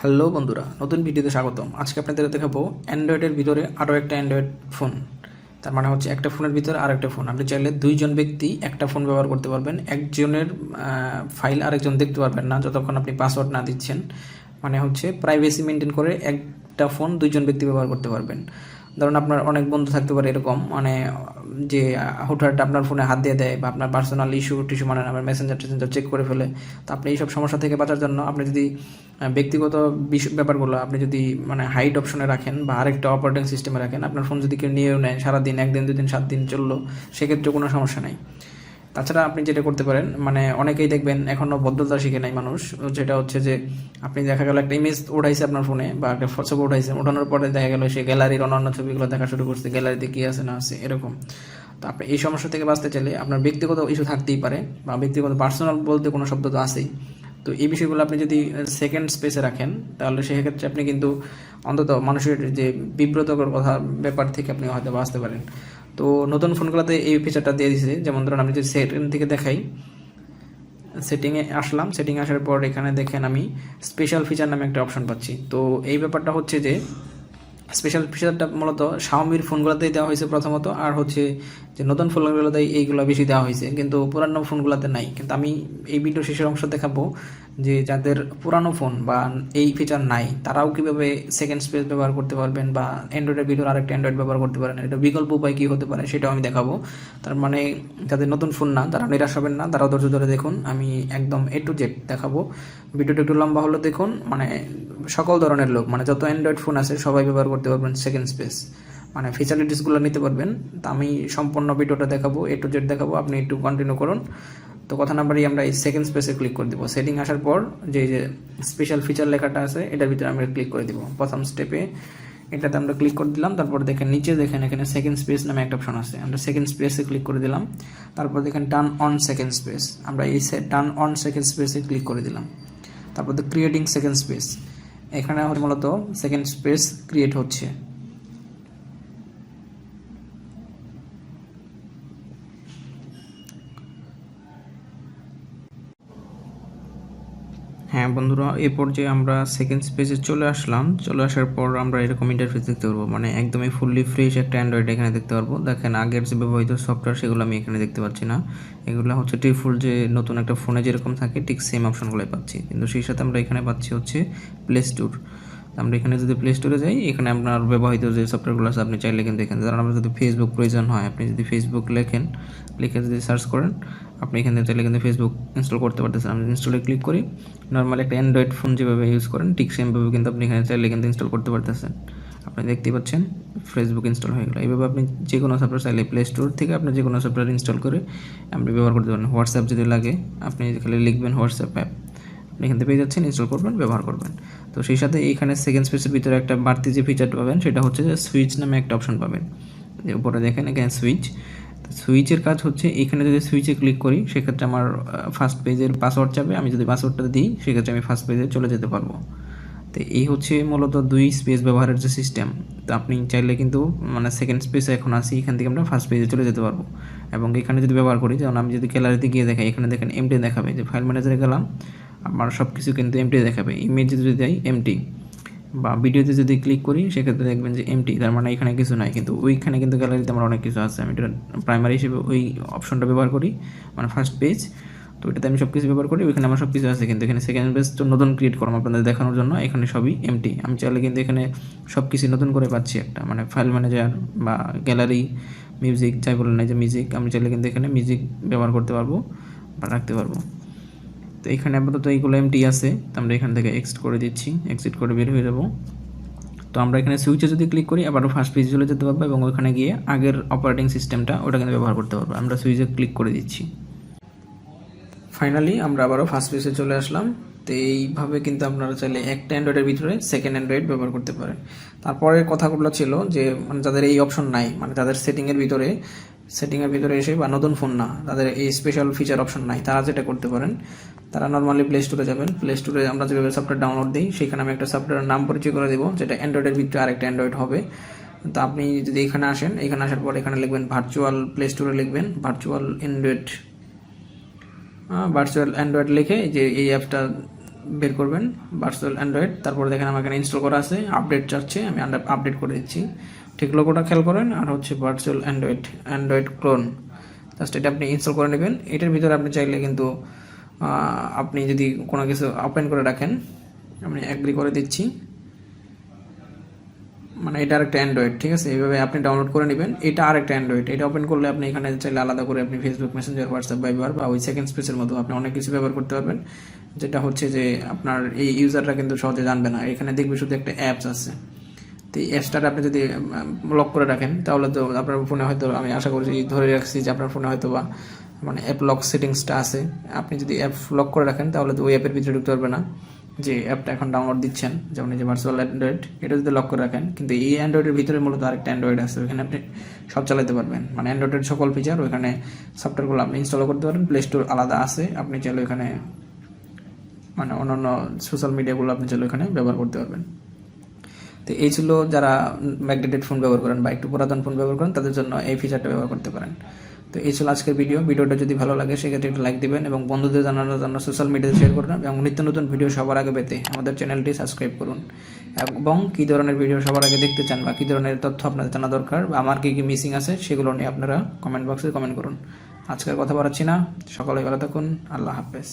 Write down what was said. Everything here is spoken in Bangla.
হ্যালো বন্ধুরা, নতুন ভিডিওতে স্বাগতম। আজকে আপনাদের দেখাবো অ্যান্ড্রয়েডের ভিতরে আরও একটা অ্যান্ড্রয়েড ফোন। তার মানে হচ্ছে একটা ফোনের ভিতরে আর একটা ফোন। আপনি চাইলে দুইজন ব্যক্তি একটা ফোন ব্যবহার করতে পারবেন। একজনের ফাইল আরেকজন দেখতে পারবেন না যতক্ষণ আপনি পাসওয়ার্ড না দিচ্ছেন। মানে হচ্ছে প্রাইভেসি মেনটেন করে একটা ফোন দুইজন ব্যক্তি ব্যবহার করতে পারবেন। ধরুন আপনার অনেক বন্ধু থাকতে পারে এরকম, মানে যে হুটহাট আপনার ফোনে হাত দিয়ে দেয় বা আপনার পার্সোনাল টিস্যু মানে আমার মেসেঞ্জার টেসেঞ্জার চেক করে ফেলে। তো আপনি এইসব সমস্যা থেকে বাঁচার জন্য আপনি যদি ব্যক্তিগত ব্যাপারগুলো আপনি যদি মানে হাইড অপশনে রাখেন বা আরেকটা অপারেটিং সিস্টেমে রাখেন, আপনার ফোন যদি কেউ নিয়েও নেয় সারাদিন, একদিন দুদিন 7 দিন চললো, সেক্ষেত্রে কোনো সমস্যা নেই। তাছাড়া আপনি যেটা করতে পারেন, মানে অনেকেই দেখবেন এখনও ভদ্রতা শিখে নাই মানুষ, যেটা হচ্ছে যে আপনি দেখা গেল একটা ইমেজ ওঠাইছে আপনার ফোনে বা একটা ছবি উঠাইছে, ওঠানোর পরে দেখা গেল সে গ্যালারির অন্যান্য ছবিগুলো দেখা শুরু করছে, গ্যালারিতে কী আছে না আছে এরকম। তো আপনি এই সমস্যা থেকে বাঁচতে চাইলে আপনার ব্যক্তিগত ইস্যু থাকতেই পারে বা ব্যক্তিগত পার্সোনাল বলতে কোনো শব্দ তো আছেই। তো এই বিষয়গুলো আপনি যদি সেকেন্ড স্পেসে রাখেন তাহলে সেক্ষেত্রে আপনি কিন্তু অন্তত মানুষের যে বিব্রতকর কথা ব্যাপার থেকে আপনি হয়তো বাঁচতে পারেন। তো নতুন ফোনগুলোতে এই ফিচারটা দিয়ে দিয়েছে। যেমন ধরুন আমি যদি সেটিং থেকে দেখাই, সেটিংয়ে আসলাম, সেটিংয়ে আসার পর এখানে দেখেন আমি স্পেশাল ফিচার নামে একটা অপশন পাচ্ছি। তো এই ব্যাপারটা হচ্ছে যে স্পেশাল ফিচারটা মূলত শাওমির ফোনগুলোতেই দেওয়া হয়েছে প্রথমত, আর হচ্ছে যে নতুন ফোনগুলোতে এইগুলো বেশি দেওয়া হয়েছে, কিন্তু পুরানো ফোনগুলোতে নাই। কিন্তু আমি এই ভিডিও শেষের অংশ দেখাবো যে যাদের পুরানো ফোন বা এই ফিচার নাই তারাও কীভাবে সেকেন্ড স্পেস ব্যবহার করতে পারবেন বা অ্যান্ড্রয়েডের ভিতরে আরেকটা অ্যান্ড্রয়েড ব্যবহার করতে পারেন। এটা বিকল্প উপায় কী হতে পারে সেটাও আমি দেখাবো। তার মানে যাদের নতুন ফোন না তারা নিরাশ হবেন না, তারাও ধৈর্য ধরে দেখুন। আমি একদম A to Z দেখাবো। ভিডিওটা একটু লম্বা হলো দেখুন, মানে সকল ধরনের লোক, মানে যত অ্যান্ড্রয়েড ফোন আছে সবাই ব্যবহার করতে পারবেন সেকেন্ড স্পেস, মানে ফেসিলিটিসগুলো নিতে পারবেন। তো আমি সম্পূর্ণ ভিডিওটা দেখাবো, A to Z দেখাবো, আপনি একটু কন্টিনিউ করুন। তো কথা না বাড়িয়ে আমরা এই সেকেন্ড স্পেসে ক্লিক করে দিব। সেটিং আসার পর যে স্পেশাল ফিচার লেখাটা আছে এটার ভিতরে আমরা ক্লিক করে দিব। প্রথম স্টেপে এটাতে আমরা ক্লিক করে দিলাম। তারপর দেখেন নিচে দেখেন এখানে সেকেন্ড স্পেস নামে একটা অপশন আছে, আমরা সেকেন্ড স্পেসে ক্লিক করে দিলাম। তারপর দেখেন টার্ন অন সেকেন্ড স্পেস, আমরা এই টার্ন অন সেকেন্ড স্পেসে ক্লিক করে দিলাম। তারপর ক্রিয়েটিং সেকেন্ড স্পেস, এখানে মূলত সেকেন্ড স্পেস ক্রিয়েট হচ্ছে। হ্যাঁ বন্ধুরা, এই পর্যায়ে আমরা সেকেন্ড স্পেসে চলে আসলাম। চলে আসার পর আমরা এরকম ইন্টারফেস দেখতে পারবো, মানে একদমই ফুললি ফ্রেশ একটা অ্যান্ড্রয়েড এখানে দেখতে পারবো। দেখেন আগের যে ব্যবহৃত সফটওয়্যার সেগুলো আমি এখানে দেখতে পাচ্ছি না। এগুলো হচ্ছে ডিফল্ট যে নতুন একটা ফোনে যেরকম থাকে ঠিক সেম অপশনগুলোই পাচ্ছি, কিন্তু সেই সাথে আমরা এখানে পাচ্ছি হচ্ছে প্লে স্টোর। আমরা এখানে যদি প্লে স্টোরে যাই, এখানে আপনার ব্যবহৃত যে সফটওয়্যারগুলো আছে আপনি চাইলে কিন্তু এখানে, ধরুন আপনার যদি ফেসবুক প্রয়োজন হয়, আপনি যদি ফেসবুক লিখে যদি সার্চ করেন, আপনি এখানে চাইলে কিন্তু ফেসবুক ইনস্টল করতে পারতেছেন। আমি ইনস্টলে ক্লিক করি, নর্মালি একটা অ্যান্ড্রয়েড ফোন যেভাবে ইউজ করেন ঠিক সেমভাবে কিন্তু আপনি এখানে চাইলে কিন্তু ইনস্টল করতে পারতেছেন। আপনি দেখতেই পাচ্ছেন ফেসবুক ইনস্টল হয়ে গেলো। এইভাবে আপনি যে কোনো সফটওয়্যার চাইলে প্লে স্টোর থেকে আপনি যে কোনো সফটওয়্যার ইনস্টল করে আপনি ব্যবহার করতে পারেন। হোয়াটসঅ্যাপ যদি লাগে আপনি খালি লিখবেন হোয়াটসঅ্যাপ অ্যাপ, আপনি এখান থেকে পেয়ে যাচ্ছেন, ইনস্টল করবেন, ব্যবহার করবেন। তো সেই সাথে এইখানে সেকেন্ড স্পেসের ভিতরে একটা বাড়তি যে ফিচারটা পাবেন সেটা হচ্ছে যে সুইচ নামে একটা অপশন পাবেন। উপরে দেখেন এখানে সুইচের কাজ হচ্ছে এখানে যদি সুইচে ক্লিক করি সেক্ষেত্রে আমার ফার্স্ট পেজের পাসওয়ার্ড চাবে। আমি যদি পাসওয়ার্ডটা দিই সেক্ষেত্রে আমি ফার্স্ট পেজে চলে যেতে পারবো। তো এই হচ্ছে মূলত দুই স্পেস ব্যবহারের যে সিস্টেম। তো আপনি চাইলে কিন্তু মানে সেকেন্ড স্পেসে এখন আসি, এখান থেকে আমরা ফার্স্ট পেজে চলে যেতে পারবো। এবং এখানে যদি ব্যবহার করি, যেমন আমি যদি গ্যালারিতে গিয়ে দেখাই, এখানে দেখেন এমটি দেখাবে, যে ফাইল ম্যানেজারে গেলাম আমার সব কিছু কিন্তু এমটি দেখাবে। ইমেজ যদি দেয় এমটি, বা ভিডিওতে যদি ক্লিক করি সেক্ষেত্রে দেখবেন যে এমটি, তার মানে এখানে কিছু নাই। কিন্তু ওইখানে কিন্তু গ্যালারিতে আমার অনেক কিছু আছে। আমি এটা প্রাইমারি হিসেবে ওই অপশনটা ব্যবহার করি, মানে ফার্স্ট পেজ। তো এটাতে আমি সব কিছু ব্যবহার করি, ওইখানে আমার সব কিছু আছে। কিন্তু এখানে সেকেন্ড পেজ তো নতুন ক্রিয়েট করলাম আপনাদের দেখানোর জন্য, এখানে সবই এমটি। আমি চাইলে কিন্তু এখানে সব কিছু নতুন করে পাচ্ছি একটা, মানে ফাইল ম্যানেজার বা গ্যালারি, মিউজিক যাই বলেন না, যে মিউজিক, আমি চাইলে কিন্তু এখানে মিউজিক ব্যবহার করতে পারবো বা রাখতে পারবো। তো এখানে আপাতত এইগুলো এমটি আছে, তো আমরা এখান থেকে এক্সিট করে দিচ্ছি, এক্সিট করে বের হয়ে যাব। তো আমরা এখানে সুইচে যদি ক্লিক করি আবারও ফার্স্ট পেজে চলে যেতে পারবো এবং ওখানে গিয়ে আগের অপারেটিং সিস্টেমটা ওটা কিন্তু ব্যবহার করতে পারবো। আমরা সুইচে ক্লিক করে দিচ্ছি। ফাইনালি আমরা আবারও ফার্স্ট পেজে চলে আসলাম। তো এইভাবে কিন্তু আপনারা চাইলে একটা অ্যান্ড্রয়েডের ভিতরে সেকেন্ড অ্যান্ড্রয়েড ব্যবহার করতে পারেন। তারপরে কথাগুলো ছিল যে মানে যাদের এই অপশন নাই, মানে যাদের সেটিংয়ের ভিতরে এসে বা নতুন ফোন না, তাদের এই স্পেশাল ফিচার অপশন নাই, তারা যেটা করতে পারেন, তারা নর্মালি প্লে স্টোরে যাবেন। প্লে স্টোরে আমরা যেভাবে সফটওয়্যার ডাউনলোড দিই সেখানে আমি একটা সফটওয়্যারের নাম পরিচয় করে দেবো, যেটা অ্যান্ড্রয়েডের ভিতরে আরেকটা অ্যান্ড্রয়েড হবে। তো আপনি যদি এখানে আসেন, এখানে আসার পর এখানে লিখবেন ভার্চুয়াল, প্লে স্টোরে লিখবেন ভার্চুয়াল অ্যান্ড্রয়েড লিখে যে এই অ্যাপটা বের করবেন ভার্চুয়াল অ্যান্ড্রয়েড, তারপরে দেখেন আমার এখানে ইনস্টল করা আছে, আপডেট চাচ্ছে, আমি আপডেট করে দিচ্ছি। ঠিক লোগোটা খেয়াল করেন, আর হচ্ছে ভার্চুয়াল অ্যান্ড্রয়েড ক্লোন, জাস্ট এটা আপনি ইনস্টল করে নেবেন। এটার ভিতরে আপনি চাইলে কিন্তু আপনি যদি কোনো কিছু ওপেন করে রাখেন, আমি অ্যাগ্রি করে দিচ্ছি, মানে এটা আরেকটা অ্যান্ড্রয়েড, ঠিক আছে, এইভাবে আপনি ডাউনলোড করে নেবেন। এটা আরেকটা অ্যান্ড্রয়েড, এটা ওপেন করলে আপনি এখানে চাইলে আলাদা করে আপনি ফেসবুক মেসেঞ্জার, হোয়াটসঅ্যাপ, ভাইবার বা ওই সেকেন্ড স্পেসের মতো আপনি অনেক কিছু ব্যবহার করতে পারবেন, যেটা হচ্ছে যে আপনার এই ইউজাররা কিন্তু সহজে জানবে না। এখানে দেখবে শুধু একটা অ্যাপস আছে, তো এই অ্যাপসটা আপনি যদি লক করে রাখেন তাহলে তো আপনার ফোনে হয়তো, আমি আশা করছি ধরে রাখছি যে আপনার ফোনে হয়তো বা মানে অ্যাপ লক সেটিংসটা আছে। আপনি যদি অ্যাপ লক করে রাখেন তাহলে তো ওই অ্যাপের ভিতরে ঢুকতে পারবে না, যে অ্যাপটা এখন ডাউনলোড দিচ্ছেন, যেমন এই যে ভার্চুয়াল অ্যান্ড্রয়েড, এটা যদি লক করে রাখেন, কিন্তু এই অ্যান্ড্রয়েডের ভিতরে মূলত আরেকটা অ্যান্ড্রয়েড আছে, ওইখানে আপনি সব চালাতে পারবেন, মানে অ্যান্ড্রয়েডের সকল ফিচার ওইখানে সফটওয়্যারগুলো আপনি ইনস্টল করতে পারেন। প্লে স্টোর আলাদা আছে, আপনি চাইলে ওইখানে মানে অন্যান্য সোশ্যাল মিডিয়াগুলো আপনি চাইলে ওইখানে ব্যবহার করতে পারবেন। তো এই ছিল যারা ব্যাকডেটেড ফোন ব্যবহার করেন বা একটু পুরাতন ফোন ব্যবহার করেন তাদের জন্য এই ফিচারটা ব্যবহার করতে পারেন। তো এই ছিল আজকের ভিডিওটা যদি ভালো লাগে সেক্ষেত্রে একটু লাইক দিবেন এবং বন্ধুদের জানানোর জন্য সোশ্যাল মিডিয়াতে শেয়ার করবেন, এবং নিত্য নতুন ভিডিও সবার আগে পেতে আমাদের চ্যানেলটি সাবস্ক্রাইব করুন। এবং কী ধরনের ভিডিও সবার আগে দেখতে চান বা কী ধরনের তথ্য আপনাদের জানা দরকার বা আমার কী কী মিসিং আছে সেগুলো নিয়ে আপনারা কমেন্ট বক্সে কমেন্ট করুন। আজকের কথা বাড়াচ্ছি না, সকলে ভালো থাকুন, আল্লাহ হাফেজ।